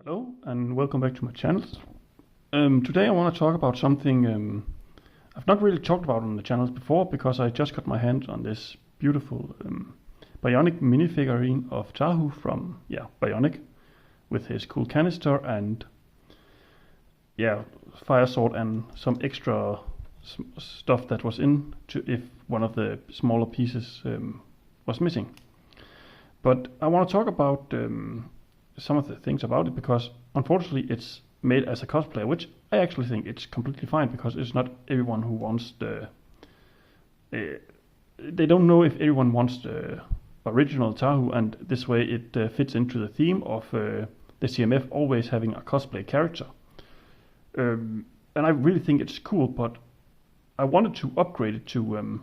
Hello and welcome back to my channel. Today I want to talk about something I've not really talked about on the channels before because I just got my hands on this beautiful bionic minifigurine of Tahu from Bionic with his cool canister and fire sword and some extra stuff that was in to if one of the smaller pieces was missing. But I want to talk about some of the things about it because unfortunately it's made as a cosplayer, which I actually think it's completely fine because it's not everyone who wants the they don't know if everyone wants the original Tahu, and this way it fits into the theme of the CMF always having a cosplay character, and I really think it's cool, but I wanted to upgrade it to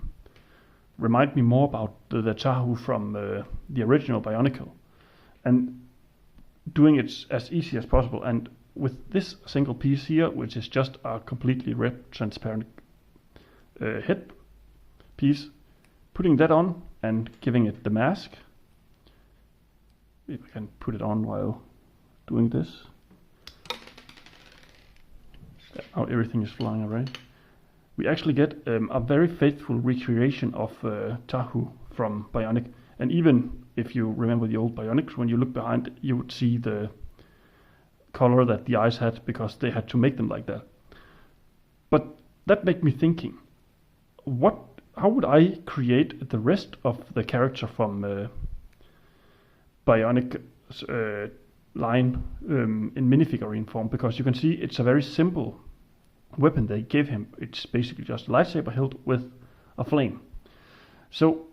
remind me more about the Tahu from the original Bionicle, and doing it as easy as possible. And with this single piece here, which is just a completely red transparent head piece, putting that on and giving it the mask. If I can put it on while doing this. Now everything is flying away. We actually get a very faithful recreation of Tahu from Bionic, and even if you remember the old Bionics, when you look behind, you would see the color that the eyes had because they had to make them like that. But that made me thinking, how would I create the rest of the character from Bionic line in minifigurine form? Because you can see it's a very simple weapon they gave him. It's basically just a lightsaber hilt with a flame. So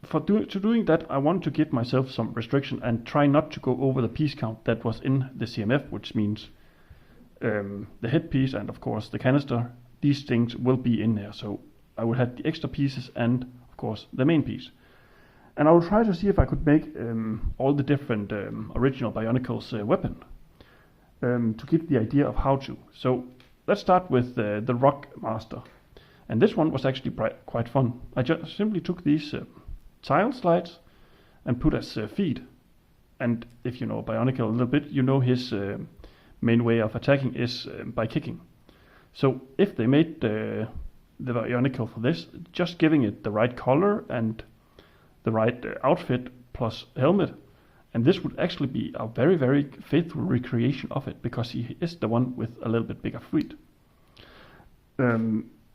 for doing that, I wanted to give myself some restriction and try not to go over the piece count that was in the CMF, which means the headpiece and of course the canister. These things will be in there, so I will have the extra pieces and of course the main piece. And I will try to see if I could make all the different original Bionicles weapon to give the idea of how to. So let's start with the Rock Master, and this one was actually quite fun. I just simply took these tile slides and put as feet, and if you know Bionicle a little bit, you know his main way of attacking is by kicking. So if they made the Bionicle for this, just giving it the right color and the right outfit plus helmet, and this would actually be a very, very faithful recreation of it because he is the one with a little bit bigger feet.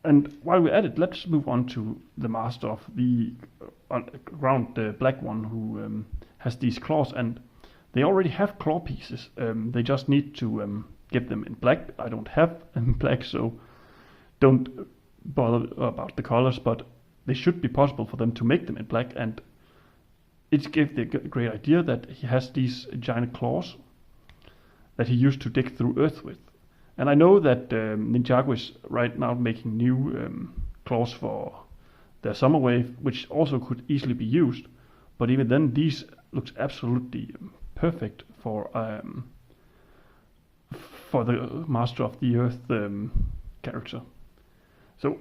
And while we're at it, let's move on to the master of the the black one who has these claws, and they already have claw pieces. They just need to get them in black. I don't have them in black, so don't bother about the colors, but they should be possible for them to make them in black, and it gave the great idea that he has these giant claws that he used to dig through earth with. And I know that Ninjago is right now making new claws for their summer wave, which also could easily be used. But even then, these looks absolutely perfect for the Master of the Earth character. So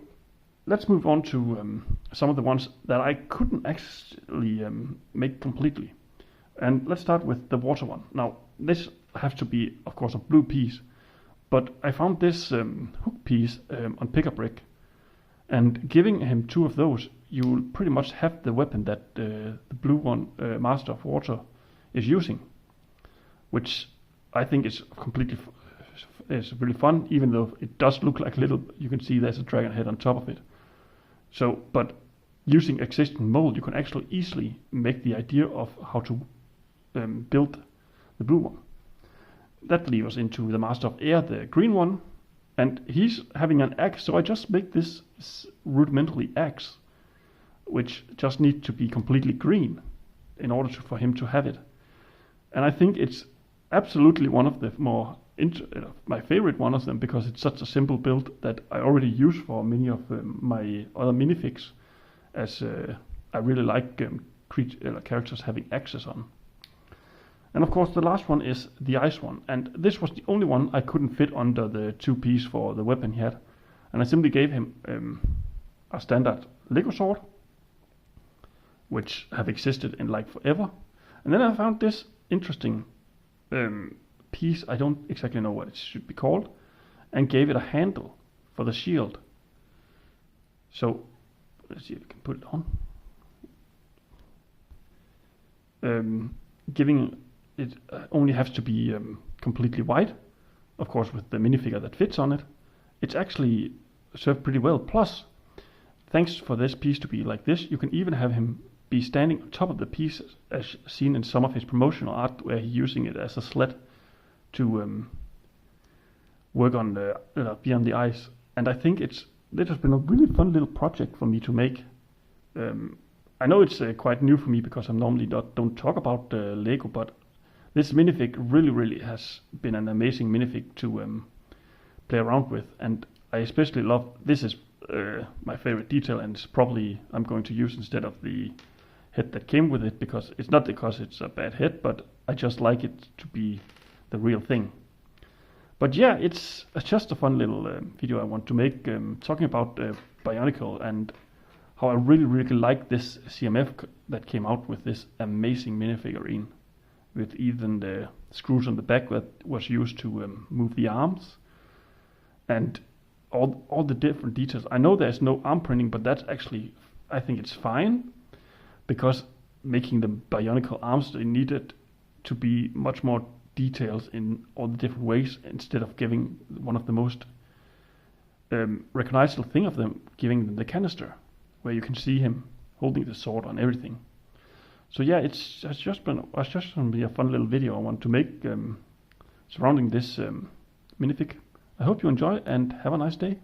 let's move on to some of the ones that I couldn't actually make completely. And let's start with the water one. Now, this has to be, of course, a blue piece. But I found this hook piece on Pick-a-Brick, and giving him two of those, you will pretty much have the weapon that the blue one, Master of Water, is using, which I think is is really fun, even though it does look like you can see there's a dragon head on top of it. So, but using existing mold, you can actually easily make the idea of how to build the blue one. That leads us into the Master of Air, the green one, and he's having an axe, so I just make this rudimentary axe, which just needs to be completely green in order for him to have it. And I think it's absolutely one of the more my favorite one of them, because it's such a simple build that I already use for many of my other minifigs, as I really like characters having axes on. And of course the last one is the ice one, and this was the only one I couldn't fit under the two piece for the weapon he had, and I simply gave him a standard Lego sword, which have existed in like forever. And then I found this interesting piece, I don't exactly know what it should be called, and gave it a handle for the shield. So let's see if we can put it on. Giving it only has to be completely white, of course, with the minifigure that fits on it. It's actually served pretty well. Plus, thanks for this piece to be like this, you can even have him be standing on top of the piece, as seen in some of his promotional art, where he's using it as a sled to work on beyond the eyes. And I think it has been a really fun little project for me to make. I know it's quite new for me because I normally don't talk about Lego, but this minifig really has been an amazing minifig to play around with, and I especially love this. Is my favorite detail, and it's probably I'm going to use instead of the head that came with it, because it's not because it's a bad head, but I just like it to be the real thing. But yeah, it's just a fun little video I want to make, talking about Bionicle and how I really like this CMF that came out with this amazing minifigurine, with even the screws on the back that was used to move the arms, and all the different details. I know there's no arm printing, but that's actually, I think it's fine, because making the Bionicle arms, they needed to be much more details in all the different ways, instead of giving one of the most recognizable thing of them, giving them the canister, where you can see him holding the sword on everything. So yeah, it's just going to be a fun little video I want to make surrounding this minifig. I hope you enjoy and have a nice day.